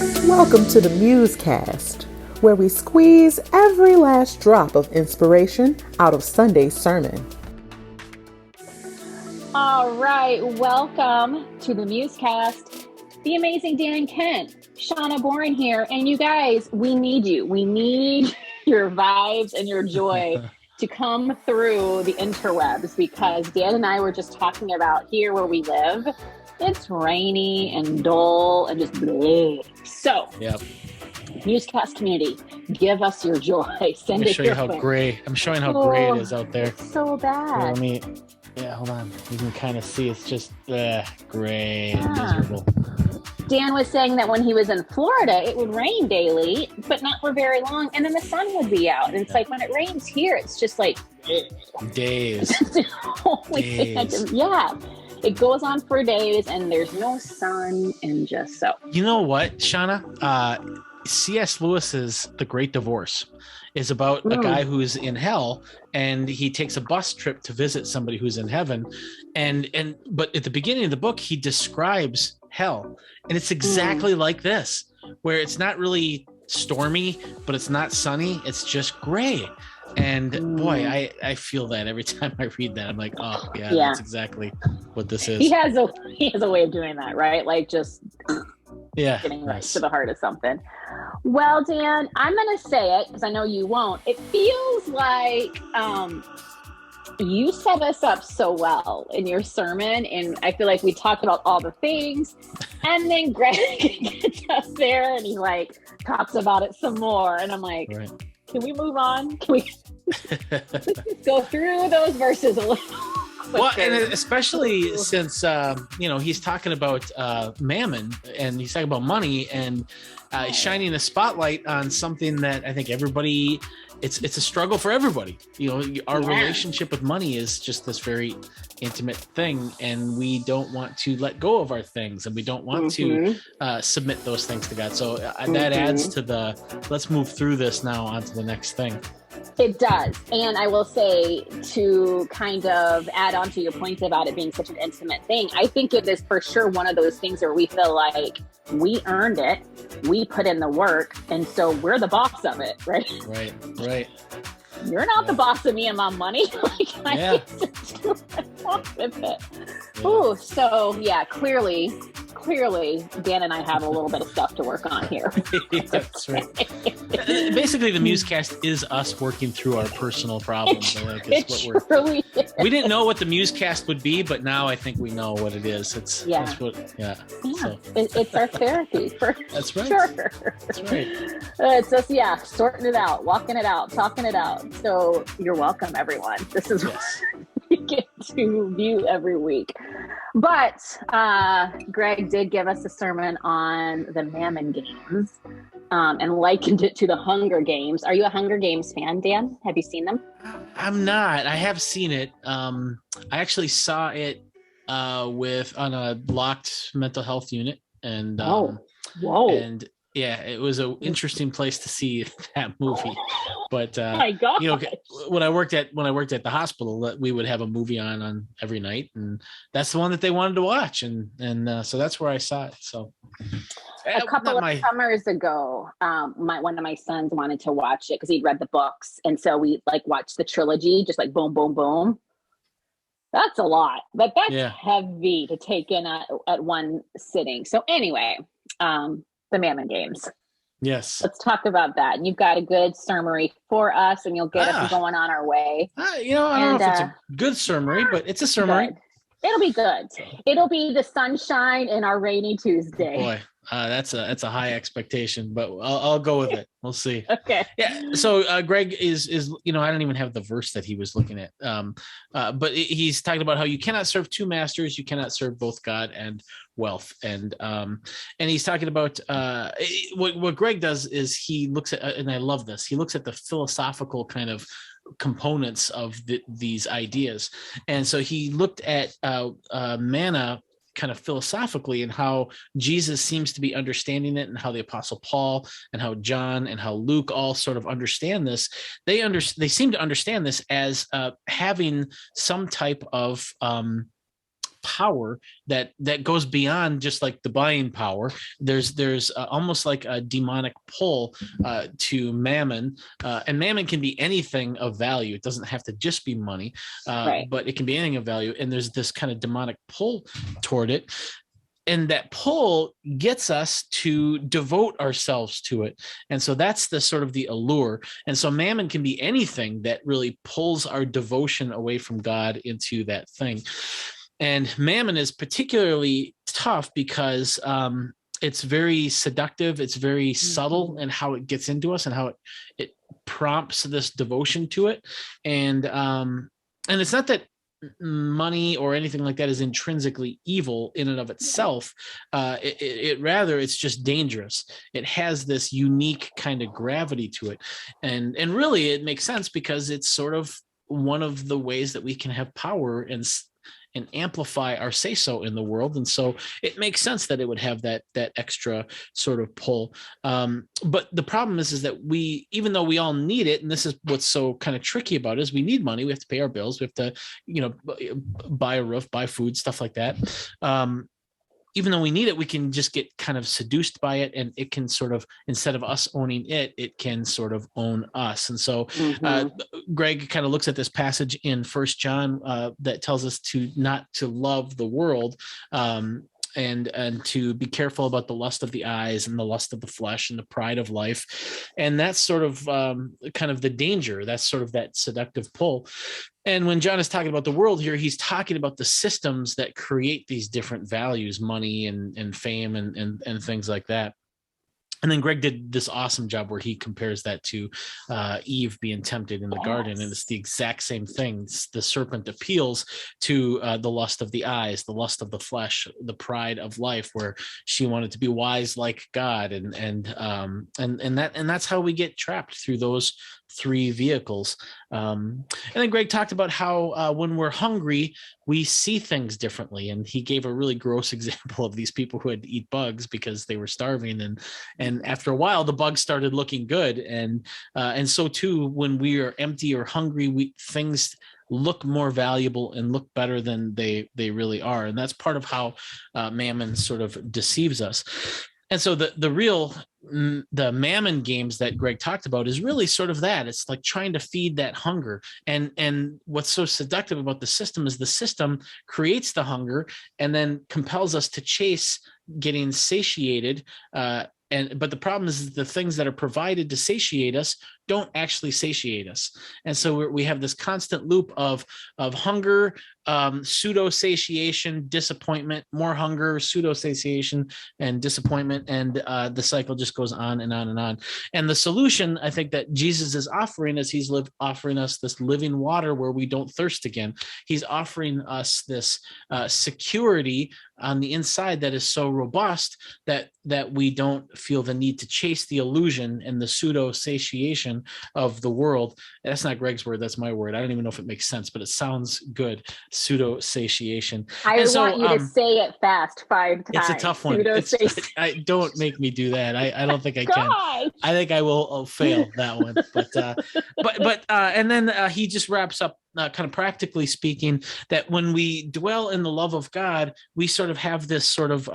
Welcome to the MuseCast, where we squeeze every last drop of inspiration out of Sunday's sermon. All right, welcome to the MuseCast. The amazing Dan Kent, Shawna Boren here, and you guys, we need you. We need your vibes and your joy to come through the interwebs, because Dan and I were just talking about here where we live. It's rainy and dull and just bleh. So, yep. MuseCast community, give us your joy. Send it your way. I'm showing how gray it is out there. It's so bad. Hold on. You can kind of see it's just gray and miserable. Dan was saying that when he was in Florida, it would rain daily, but not for very long, and then the sun would be out. And it's like when it rains here, it's just like days. Yeah. It goes on for days, and there's no sun, and just so. You know what, Shawna? C.S. Lewis's The Great Divorce is about a guy who's in hell, and he takes a bus trip to visit somebody who's in heaven. But at the beginning of the book, he describes hell, and it's exactly like this, where it's not really stormy, but it's not sunny. It's just gray. And boy, I feel that every time I read that. I'm like, oh yeah, that's exactly what this is. He has a way of doing that, right? Like just getting right to the heart of something. Well, Dan, I'm gonna say it because I know you won't. It feels like you set us up so well in your sermon, and I feel like we talked about all the things, and then Greg gets up there and he like talks about it some more, and I'm like, can we move on? Can we go through those verses a little quicker? Well, and especially since he's talking about Mammon, and he's talking about money, and shining a spotlight on something that I think everybody, it's a struggle for everybody. Our relationship with money is just this very intimate thing, and we don't want to let go of our things, and we don't want to submit those things to God. So that adds to the let's move through this now onto the next thing. It does. And I will say, to kind of add on to your point about it being such an intimate thing, I think it is for sure one of those things where we feel like we earned it, we put in the work, and so we're the boss of it, right? Right. You're not the boss of me and my money. I get to do what I want with it. Yeah. Ooh, so clearly, Dan and I have a little bit of stuff to work on here. That's right. Basically, the MuseCast is us working through our personal problems. Truly is. We didn't know what the MuseCast would be, but now I think we know what it is. It's So. It's our therapy for That's right. sure. That's right. It's just sorting it out, walking it out, talking it out. So you're welcome, everyone. This is what you get to view every week. But Greg did give us a sermon on the Mammon Games and likened it to the Hunger Games. Are you a Hunger Games fan, Dan? Have you seen them? I'm not. I have seen it. I actually saw it on a locked mental health unit, and whoa. And yeah, it was an interesting place to see that movie. But my God, when I worked at the hospital, we would have a movie on every night, and that's the one that they wanted to watch, and so that's where I saw it. So a couple of summers ago, one of my sons wanted to watch it because he'd read the books, and so we watched the trilogy, just like boom, boom, boom. That's a lot, but that's heavy to take in at one sitting. So anyway, the Mammon Games. Yes. Let's talk about that. And you've got a good summary for us, and you'll get us going on our way. I don't know if it's a good summary, but it's a summary. Good. It'll be good. It'll be the sunshine in our rainy Tuesday. Boy, that's a high expectation, but I'll go with it. We'll see. Okay. Yeah. So Greg is I don't even have the verse that he was looking at, but he's talking about how you cannot serve two masters. You cannot serve both God and wealth, and he's talking about what Greg does is he looks at, and I love this. He looks at the philosophical kind of components of these ideas, and so he looked at manna kind of philosophically, and how Jesus seems to be understanding it, and how the Apostle Paul and how John and how Luke all sort of understand this. They seem to understand this as having some type of power that goes beyond just like the buying power. There's almost like a demonic pull to mammon, and mammon can be anything of value. It doesn't have to just be money, but it can be anything of value. And there's this kind of demonic pull toward it. And that pull gets us to devote ourselves to it. And so that's the sort of the allure. And so mammon can be anything that really pulls our devotion away from God into that thing. And mammon is particularly tough because it's very seductive. It's very subtle in how it gets into us and how it prompts this devotion to it. And it's not that money or anything like that is intrinsically evil in and of itself. It rather, it's just dangerous. It has this unique kind of gravity to it. And really it makes sense because it's sort of one of the ways that we can have power and amplify our say-so in the world. And so it makes sense that it would have that extra sort of pull. But the problem is that we, even though we all need it, and this is what's so kind of tricky about it, is we need money. We have to pay our bills. We have to, buy a roof, buy food, stuff like that. Even though we need it, we can just get kind of seduced by it, and it can sort of, instead of us owning it, it can sort of own us. And so Greg kind of looks at this passage in 1 John that tells us to not to love the world, and to be careful about the lust of the eyes and the lust of the flesh and the pride of life. And that's sort of kind of the danger. That's sort of that seductive pull. And when John is talking about the world here, he's talking about the systems that create these different values, money and fame and things like that. And then Greg did this awesome job where he compares that to Eve being tempted in the garden. And it's the exact same thing. The serpent appeals to the lust of the eyes, the lust of the flesh, the pride of life, where she wanted to be wise like God. And that's how we get trapped through those three vehicles. And then Greg talked about how when we're hungry, we see things differently. And he gave a really gross example of these people who had to eat bugs because they were starving. And after a while, the bugs started looking good. And so too, when we are empty or hungry, things look more valuable and look better than they really are. And that's part of how mammon sort of deceives us. And so the Mammon games that Greg talked about is really sort of that. It's like trying to feed that hunger. And what's so seductive about the system is the system creates the hunger and then compels us to chase getting satiated. But the problem is the things that are provided to satiate us don't actually satiate us. And so we have this constant loop of hunger, pseudo satiation, disappointment, more hunger, pseudo satiation, and disappointment. And the cycle just goes on and on and on. And the solution, I think, that Jesus is offering is he's offering us this living water where we don't thirst again. He's offering us this security on the inside that is so robust that we don't feel the need to chase the illusion and the pseudo satiation of the world. That's not Greg's word, that's my word. I don't even know if it makes sense, but it sounds good. Pseudo satiation. I want you to say it fast 5 times. It's a tough one. Don't make me do that. I don't think I can. I think I will fail that one. But and then he just wraps up kind of practically speaking, that when we dwell in the love of God, we sort of have this sort of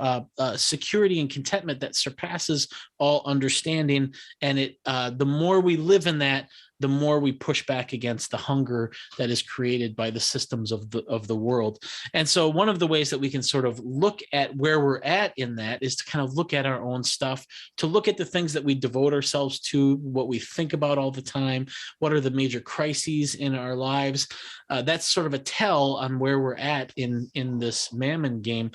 security and contentment that surpasses all understanding. And the more we live in that, the more we push back against the hunger that is created by the systems of the world. And so one of the ways that we can sort of look at where we're at in that is to kind of look at our own stuff, to look at the things that we devote ourselves to, what we think about all the time, what are the major crises in our lives. That's sort of a tell on where we're at in this Mammon game.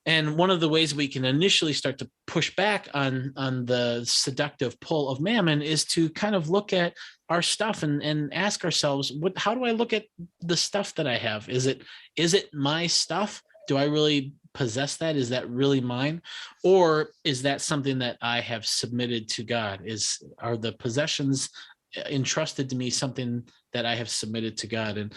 And one of the ways we can initially start to push back on the seductive pull of Mammon is to kind of look at our stuff and ask ourselves, how do I look at the stuff that I have? Is it my stuff? Do I really possess that? Is that really mine? Or is that something that I have submitted to God? Are the possessions entrusted to me something that I have submitted to God?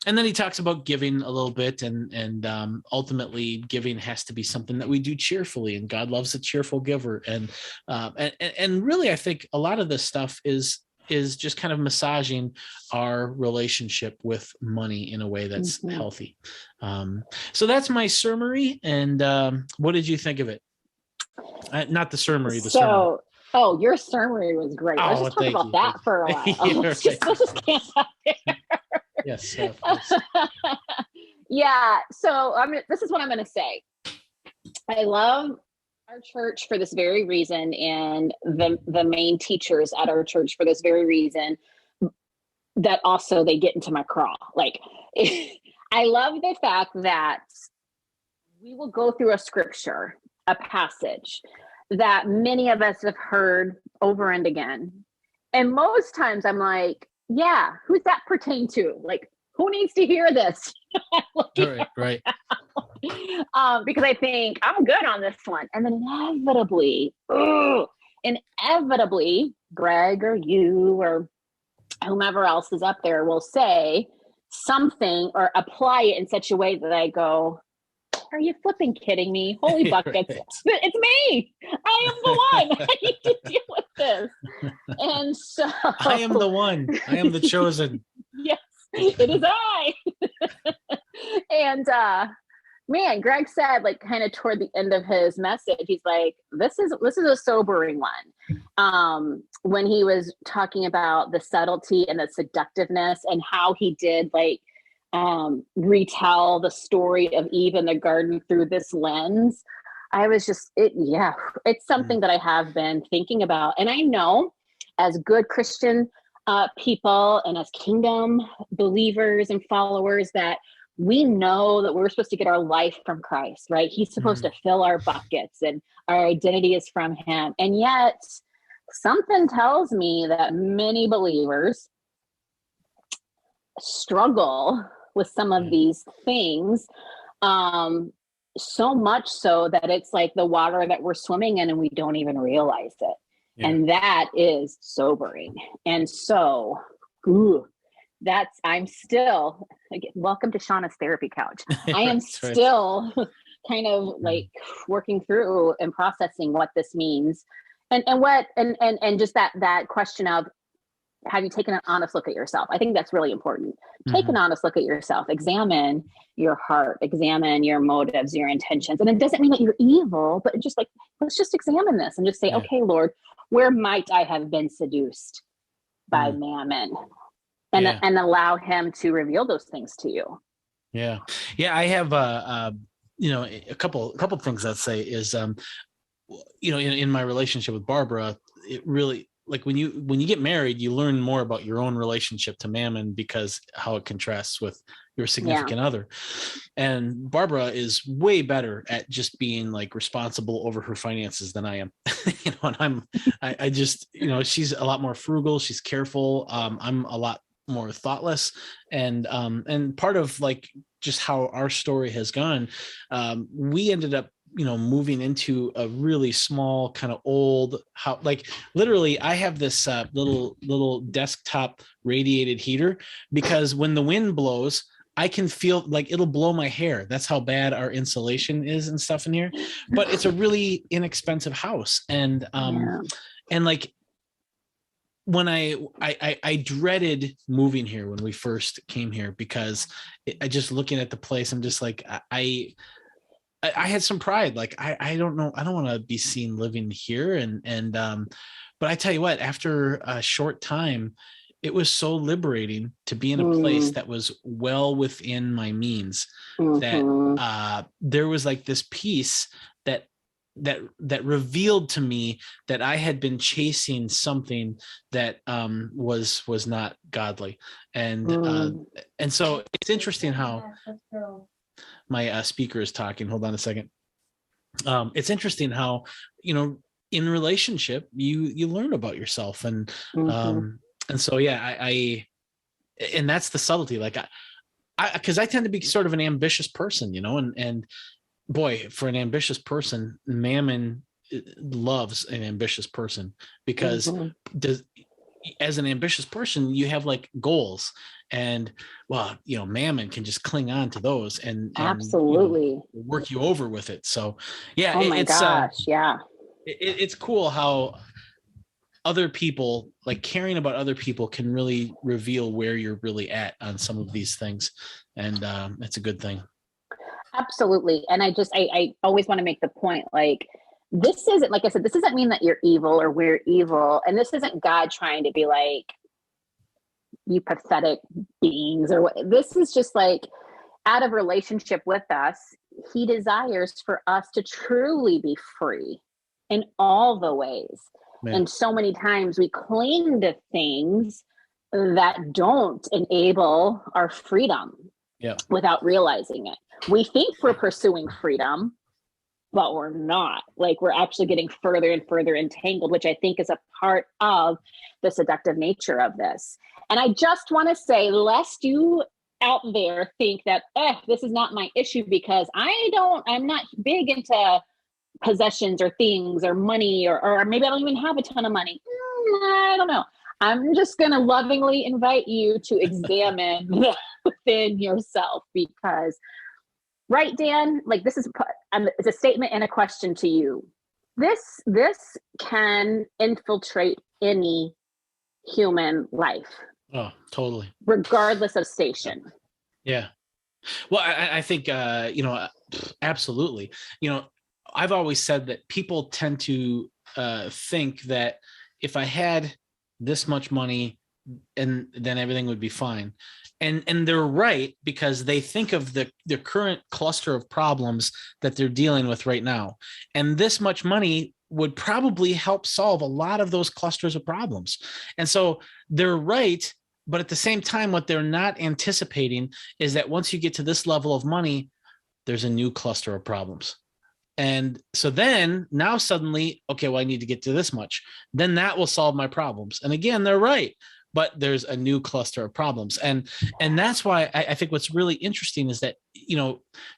And then he talks about giving a little bit, and ultimately giving has to be something that we do cheerfully, and God loves a cheerful giver. And really, I think a lot of this stuff is is just kind of massaging our relationship with money in a way that's healthy. So that's my summary. And what did you think of it? Not the summary, the sermon. Oh, your summary was great. Let's just talk about that for a while. Let's just camp out there. Yes. Yeah. So this is what I'm going to say. I love our church for this very reason, and the main teachers at our church for this very reason, that also they get into my craw. Like, I love the fact that we will go through a scripture, a passage that many of us have heard over and again. And most times I'm like, yeah, who's that pertain to? Like, who needs to hear this? Right. Because I think I'm good on this one. And then inevitably, Greg or you or whomever else is up there will say something or apply it in such a way that I go, are you flipping kidding me? Holy buckets. Right. It's me. I am the one. I need to deal with this. And so I am the one. I am the chosen. Yes, it is I. And man, Greg said, like, kind of toward the end of his message, he's like, this is a sobering one. When he was talking about the subtlety and the seductiveness and how he did, like, retell the story of Eve in the garden through this lens. I was just, it's something that I have been thinking about. And I know as good Christian people and as kingdom believers and followers that we know that we're supposed to get our life from Christ, right? He's supposed to fill our buckets and our identity is from him. And yet something tells me that many believers struggle with some of these things, so much so that it's like the water that we're swimming in and we don't even realize it. Yeah. And that is sobering. And so, I'm still, again, welcome to Shawna's therapy couch. I am still kind of like working through and processing what this means and just that question of, have you taken an honest look at yourself? I think that's really important. Take an honest look at yourself. Examine your heart. Examine your motives, your intentions. And it doesn't mean that you're evil, but just like, let's just examine this and just say, okay, Lord, where might I have been seduced by Mammon? And allow him to reveal those things to you. Yeah. I have a couple things I'd say is, in my relationship with Barbara, it really, like when you get married, you learn more about your own relationship to Mammon because how it contrasts with your significant other. And Barbara is way better at just being like responsible over her finances than I am. And I just, she's a lot more frugal. She's careful. I'm a lot more thoughtless. And part of like just how our story has gone, we ended up moving into a really small kind of old house. Like literally I have this little desktop radiated heater because when the wind blows, I can feel like it'll blow my hair. That's how bad our insulation is and stuff in here, but it's a really inexpensive house. And like when I dreaded moving here when we first came here because I just looking at the place, I'm just like, I had some pride. Like, I don't know. I don't want to be seen living here. But I tell you what, after a short time, it was so liberating to be in a place that was well within my means, that there was like this peace that revealed to me that I had been chasing something that was not godly. And so it's interesting how my speaker is talking. Hold on a second. It's interesting how, in relationship, you learn about yourself. And so, I and that's the subtlety. Like because I tend to be sort of an ambitious person, and boy, for an ambitious person, Mammon loves an ambitious person because as an ambitious person, you have like goals. And Mammon can just cling on to those and absolutely work you over with it. So oh my gosh, it's cool how other people, like caring about other people, can really reveal where you're really at on some of these things. And it's a good thing. Absolutely. And I always want to make the point, like, this isn't, like I said, this doesn't mean that you're evil or we're evil. And this isn't God trying to be like, you pathetic beings or what. This is just like, out of relationship with us, he desires for us to truly be free in all the ways. Man. And so many times we cling to things that don't enable our freedom without realizing it. We think we're pursuing freedom, but we're not. Like, we're actually getting further and further entangled, which I think is a part of the seductive nature of this. And I just want to say, lest you out there think that, this is not my issue because I'm not big into possessions or things or money, or maybe I don't even have a ton of money. I don't know. I'm just going to lovingly invite you to examine within yourself, because, right, Dan, like, this is it's a statement and a question to you. This can infiltrate any human life. Oh, totally. Regardless of station. Yeah. Well, I think, absolutely. I've always said that people tend to think that if I had this much money, and then everything would be fine. And they're right, because they think of the current cluster of problems that they're dealing with right now. And this much money would probably help solve a lot of those clusters of problems. And so they're right. But at the same time, what they're not anticipating is that once you get to this level of money, there's a new cluster of problems. And so then now suddenly, okay, well, I need to get to this much. Then that will solve my problems. And again, they're right. But there's a new cluster of problems. And that's why I think what's really interesting is that,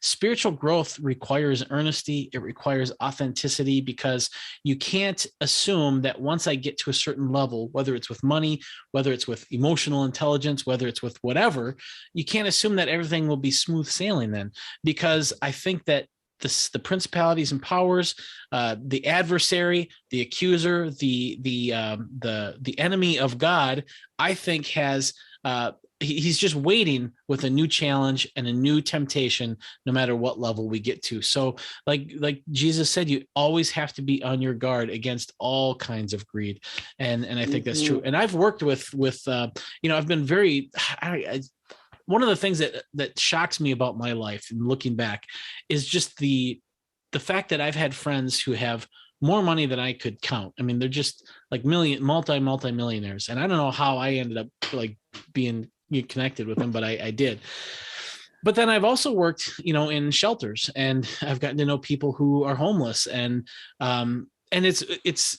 spiritual growth requires earnesty. It requires authenticity, because you can't assume that once I get to a certain level, whether it's with money, whether it's with emotional intelligence, whether it's with whatever, you can't assume that everything will be smooth sailing then, because I think that the principalities and powers, the adversary, the accuser, the enemy of God, I think has he's just waiting with a new challenge and a new temptation, no matter what level we get to. So, like Jesus said, you always have to be on your guard against all kinds of greed, and I think that's true. And I've worked with I've been very. One of the things that shocks me about my life and looking back is just the fact that I've had friends who have more money than I could count. I mean, they're just like multi-millionaires. And I don't know how I ended up like being connected with them, but I did. But then I've also worked, in shelters, and I've gotten to know people who are homeless, and it's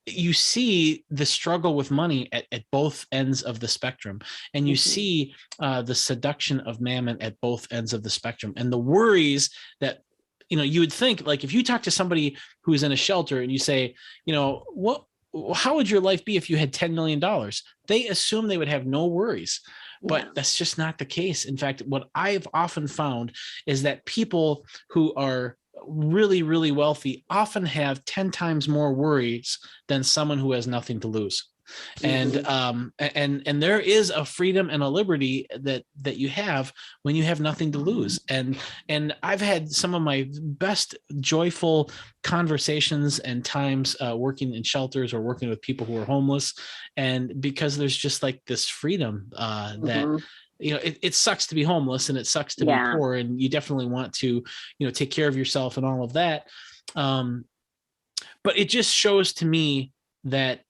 you see the struggle with money at both ends of the spectrum, and you see the seduction of mammon at both ends of the spectrum, and the worries that, you would think, like, if you talk to somebody who's in a shelter and you say, how would your life be if you had $10 million? They assume they would have no worries, but that's just not the case. In fact, what I've often found is that people who are really, really wealthy often have 10 times more worries than someone who has nothing to lose. And there is a freedom and a liberty that you have when you have nothing to lose. And I've had some of my best joyful conversations and times working in shelters or working with people who are homeless, and because there's just like this freedom that it sucks to be homeless, and it sucks to be poor, and you definitely want to take care of yourself and all of that, but it just shows to me that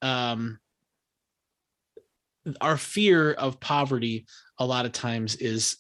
our fear of poverty a lot of times is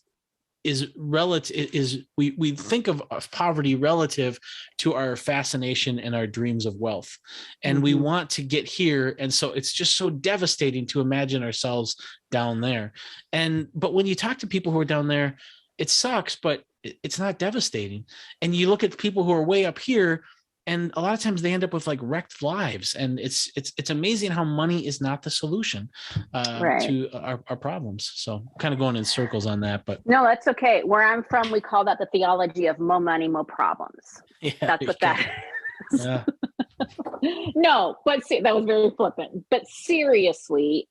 relative. We think of poverty relative to our fascination and our dreams of wealth, and we want to get here, and so it's just so devastating to imagine ourselves down there. But when you talk to people who are down there, it sucks, but it's not devastating. And you look at people who are way up here, and a lot of times they end up with like wrecked lives. And it's amazing how money is not the solution to our problems. So I'm kind of going in circles on that, but no, that's okay. Where I'm from, we call that the theology of more money, more problems. Yeah, that's what that is. Yeah. No, but that was very flippant. But seriously,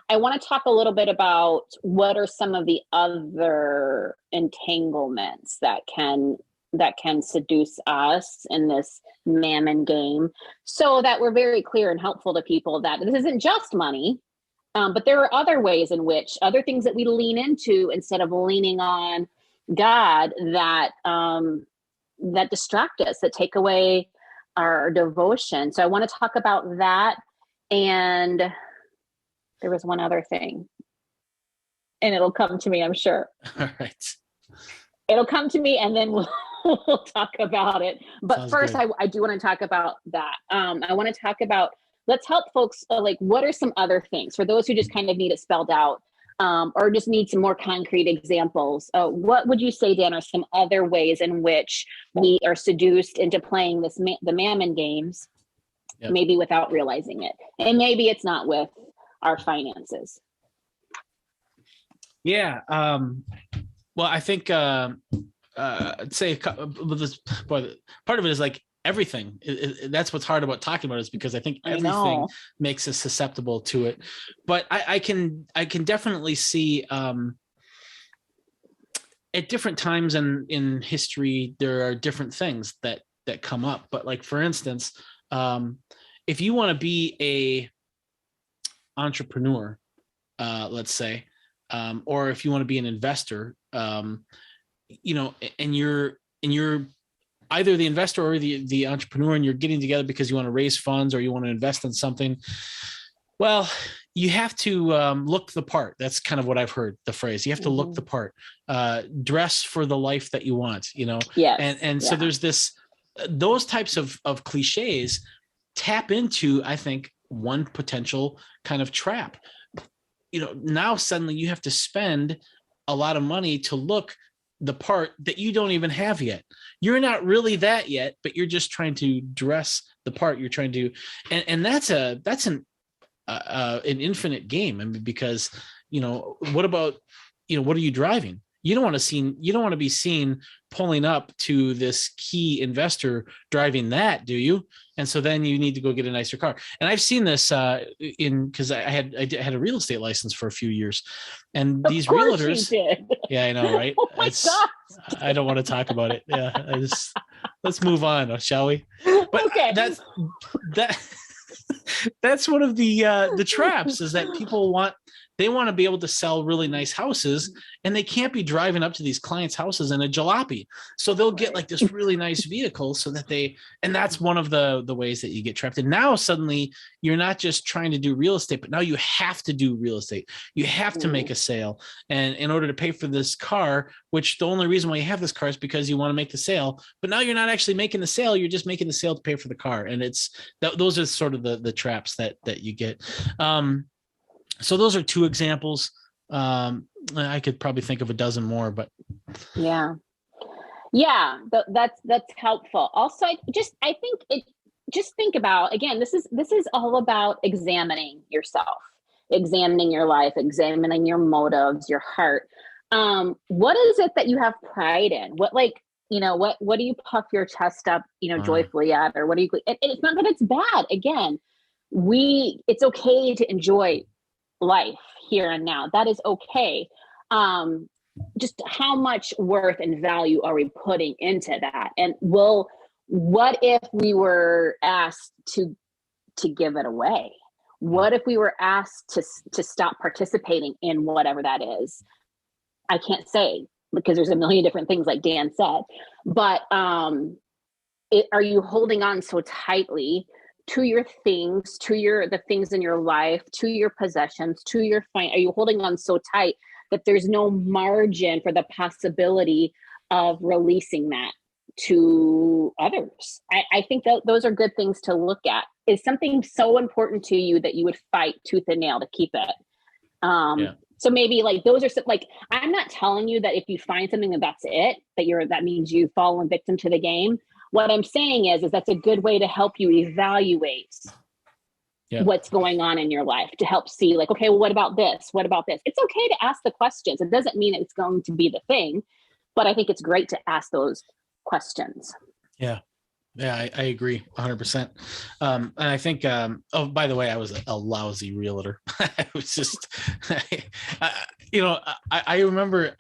I want to talk a little bit about what are some of the other entanglements that can seduce us in this mammon game, so that we're very clear and helpful to people that this isn't just money, but there are other ways in which other things that we lean into instead of leaning on God that that distract us, that take away our devotion. So I want to talk about that. And there was one other thing, and it'll come to me, I'm sure. All right. It'll come to me, and then we'll talk about it. But Sounds first, good. I do want to talk about that. I want to talk about, let's help folks, like, what are some other things for those who just kind of need it spelled out, or just need some more concrete examples. What would you say, Dan, are some other ways in which we are seduced into playing the Mammon games, yep, maybe without realizing it? And maybe it's not with our finances. Yeah. Well, I think I'd say part of it is like everything. That's what's hard about talking about it, is because I think everything makes us susceptible to it. But I can definitely see at different times in history there are different things that come up. But like, for instance, if you want to be a entrepreneur, let's say, or if you want to be an investor, and you're either the investor or the entrepreneur, and you're getting together because you want to raise funds or you want to invest in something. Well, you have to look the part. That's kind of what I've heard, the phrase. You have to look the part, dress for the life that you want, Yes. And so there's those types of cliches tap into, I think, one potential kind of trap. Now suddenly you have to spend a lot of money to look the part that you don't even have yet. You're not really that yet, but you're just trying to dress the part. You're trying to, and that's an infinite game. I mean, because what about what are you driving? You don't want to be seen pulling up to this key investor driving that, do you? And so then you need to go get a nicer car. And I've seen this because I had a real estate license for a few years, and these realtors. You did. Yeah, I know, right? Oh my God. I don't want to talk about it. Yeah, let's move on, shall we? But okay. That's one of the traps, is that people want to be able to sell really nice houses, and they can't be driving up to these clients' houses in a jalopy. So they'll get like this really nice vehicle so that and that's one of the ways that you get trapped. And now suddenly you're not just trying to do real estate, but now you have to do real estate. You have to make a sale. And in order to pay for this car, which the only reason why you have this car is because you want to make the sale, but now you're not actually making the sale. You're just making the sale to pay for the car. And those are sort of the traps that you get. So those are two examples. I could probably think of a dozen more, but yeah, that's helpful. Also, just think about, again, this is all about examining yourself, examining your life, examining your motives, your heart. What is it that you have pride in? What do you puff your chest up, joyfully at, or what do you? It's not that it's bad. Again, it's okay to enjoy life here and now. That is okay. Just how much worth and value are we putting into that? And what if we were asked to give it away? What if we were asked to stop participating in whatever that is? I can't say, because there's a million different things, like Dan said, but are you holding on so tightly to your things, to the things in your life, to your possessions, to your are you holding on so tight that there's no margin for the possibility of releasing that to others? I think that those are good things to look at. Is something so important to you that you would fight tooth and nail to keep it? So maybe like those are like, I'm not telling you that if you find something that's it, that means you've fallen victim to the game. What I'm saying is that's a good way to help you evaluate what's going on in your life, to help see like, okay, well, what about this? What about this? It's okay to ask the questions. It doesn't mean it's going to be the thing, but I think it's great to ask those questions. Yeah. Yeah, I agree 100%. And I think, oh, by the way, I was a lousy realtor. I was just, I remember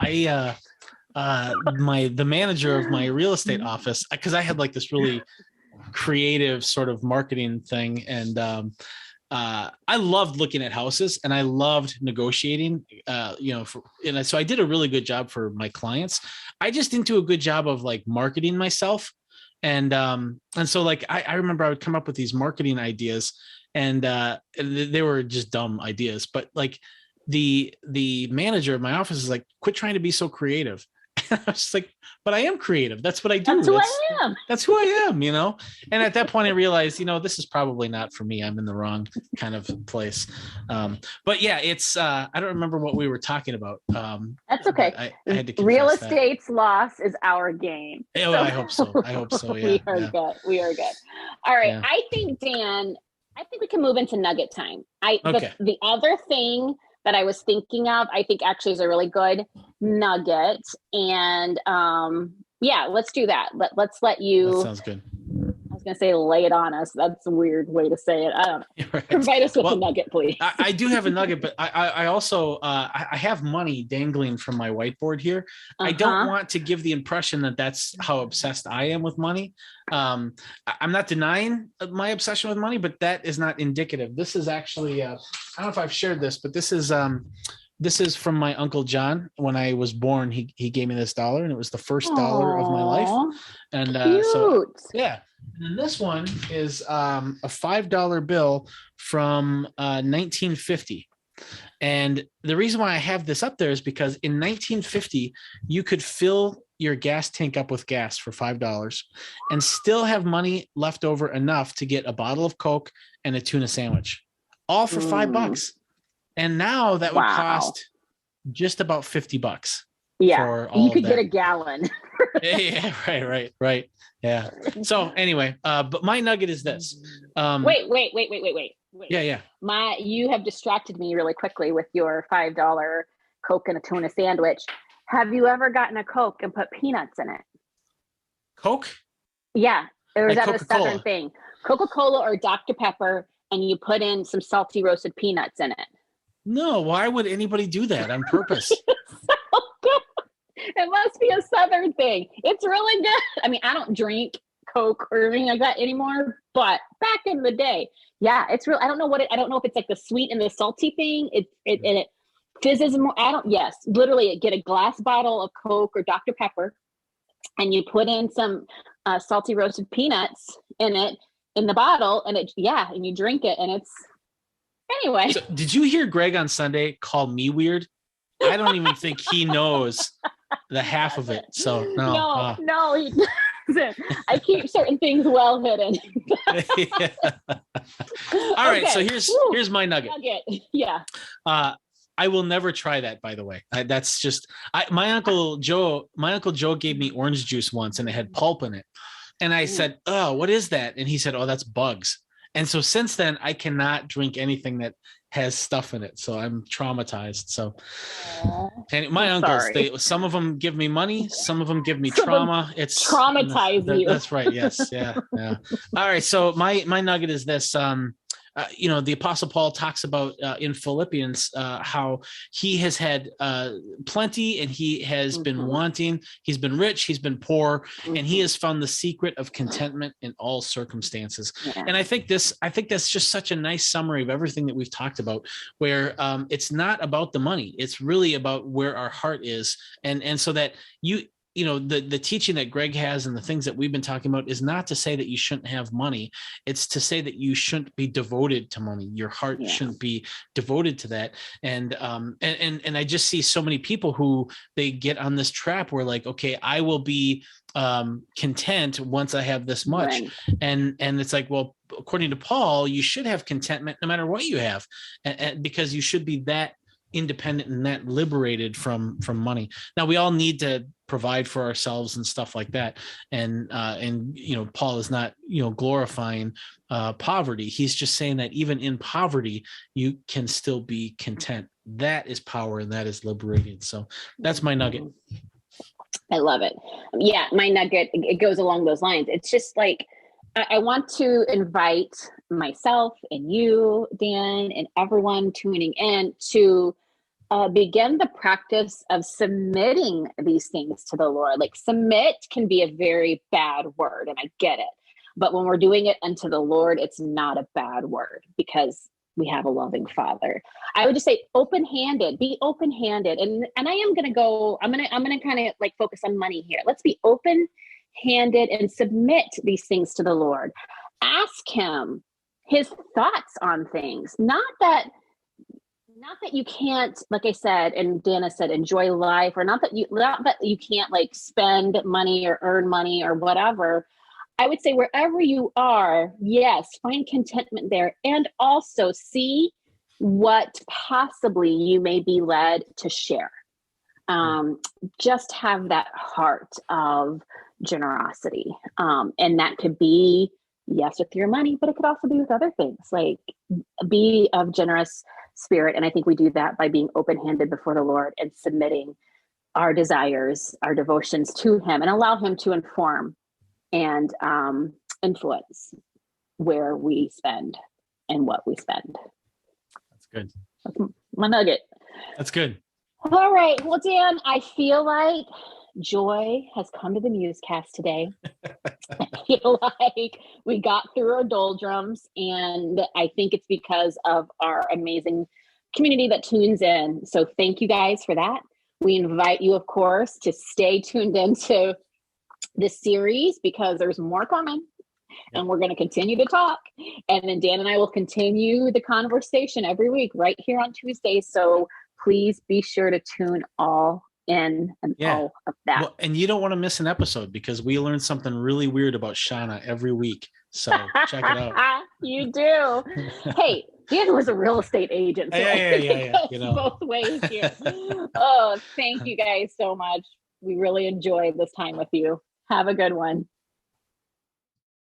the manager of my real estate office, because I had like this really creative sort of marketing thing. And I loved looking at houses and I loved negotiating, so I did a really good job for my clients. I just didn't do a good job of like marketing myself. And so like, I remember I would come up with these marketing ideas and they were just dumb ideas, but like the manager of my office is like, quit trying to be so creative. And I was just like, but I am creative. That's what I do. That's who I am. That's who I am, And at that point I realized, this is probably not for me. I'm in the wrong kind of place. But yeah, it's, I don't remember what we were talking about. That's okay. I had to real estate's loss is our game. Oh, so, I hope so. Yeah. We are good. We are good. All right. Yeah. I think, Dan, we can move into nugget time. The other thing that I was thinking of, I think actually is a really good nugget. And let's do that. Let's let you. That sounds good. I was going to say lay it on us. That's a weird way to say it. I don't know. Right. Provide us with a nugget, please. I do have a nugget, but I also I have money dangling from my whiteboard here. I don't want to give the impression that that's how obsessed I am with money. I'm not denying my obsession with money, but that is not indicative. This is actually, I don't know if I've shared this, but this is from my Uncle John. When I was born, he gave me this $1, and it was the first $1 of my life. And so, yeah. And then this one is a $5 bill from 1950. And the reason why I have this up there is because in 1950, you could fill your gas tank up with gas for $5 and still have money left over enough to get a bottle of Coke and a tuna sandwich, all for $5. And now that would cost just about $50. Yeah, you could get a gallon. Yeah, right. Yeah. So anyway, but my nugget is this. Wait. Yeah. You have distracted me really quickly with your $5 Coke and a tuna sandwich. Have you ever gotten a Coke and put peanuts in it? Coke? Yeah. Or is like that a Southern thing? Coca-Cola or Dr. Pepper, and you put in some salty roasted peanuts in it. No, why would anybody do that on purpose? It must be a Southern thing. It's really good. I mean, I don't drink Coke or anything like that anymore, but back in the day, yeah, it's real. I don't know I don't know if it's like the sweet and the salty thing. It fizzes more. Literally get a glass bottle of Coke or Dr. Pepper, and you put in some salty roasted peanuts in it, in the bottle, and and you drink it, and it's, anyway. So, did you hear Greg on Sunday call me weird? I don't even think he knows the half of it. So no, he doesn't. I keep certain things well hidden. Yeah. All right. So here's my nugget. Yeah. I will never try that, by the way. That's just my Uncle Joe gave me orange juice once and it had pulp in it. And I said, "Oh, what is that?" And he said, "Oh, that's bugs." And so since then, I cannot drink anything that has stuff in it. So I'm traumatized. So, and my uncles, some of them give me money, some of them give me trauma. It's traumatize you. That's right. Yes. Yeah. All right. So my nugget is this. The Apostle Paul talks about in Philippians how he has had plenty and he has been wanting. He's been rich, he's been poor, and he has found the secret of contentment in all circumstances. Yeah. And I think that's just such a nice summary of everything that we've talked about, where it's not about the money. It's really about where our heart is. And so that the teaching that Greg has and the things that we've been talking about is not to say that you shouldn't have money. It's to say that you shouldn't be devoted to money. Your heart shouldn't be devoted to that. And I just see so many people who they get on this trap where like, okay, I will be content once I have this much. Right. And it's like, well, according to Paul, you should have contentment no matter what you have, and because you should be that independent and that liberated from money. Now we all need to provide for ourselves and stuff like that. And Paul is not, glorifying poverty. He's just saying that even in poverty, you can still be content. That is power and that is liberating. So that's my nugget. I love it. Yeah. My nugget, it goes along those lines. It's just like, I want to invite myself and you, Dan, and everyone tuning in to begin the practice of submitting these things to the Lord. Like, submit can be a very bad word, and I get it. But when we're doing it unto the Lord, it's not a bad word because we have a loving Father. I would just say open-handed, be open-handed. And I am going to go, I'm going to kind of like focus on money here. Let's be open-handed and submit these things to the Lord. Ask him his thoughts on things. Not that you can't, like I said, and Dana said, enjoy life, or not that you can't like spend money or earn money or whatever. I would say wherever you are, yes, find contentment there, and also see what possibly you may be led to share. Just have that heart of generosity. And that could be, yes, with your money, but it could also be with other things, like be of generous spirit. And I think we do that by being open-handed before the Lord and submitting our desires, our devotions to him, and allow him to inform and influence where we spend and what we spend. That's good. That's my nugget. That's good. All right. Well, Dan, I feel like joy has come to the MuseCast today. I feel like we got through our doldrums, and I think it's because of our amazing community that tunes in. So thank you guys for that. We invite you, of course, to stay tuned into this series because there's more coming, and we're going to continue to talk. And then Dan and I will continue the conversation every week right here on Tuesdays. So please be sure to tune all in and all of that. Well, and you don't want to miss an episode because we learn something really weird about Shawna every week. So check it out. You do. Hey, Dan was a real estate agent. So yeah. You know, both ways here. Oh, thank you guys so much. We really enjoyed this time with you. Have a good one.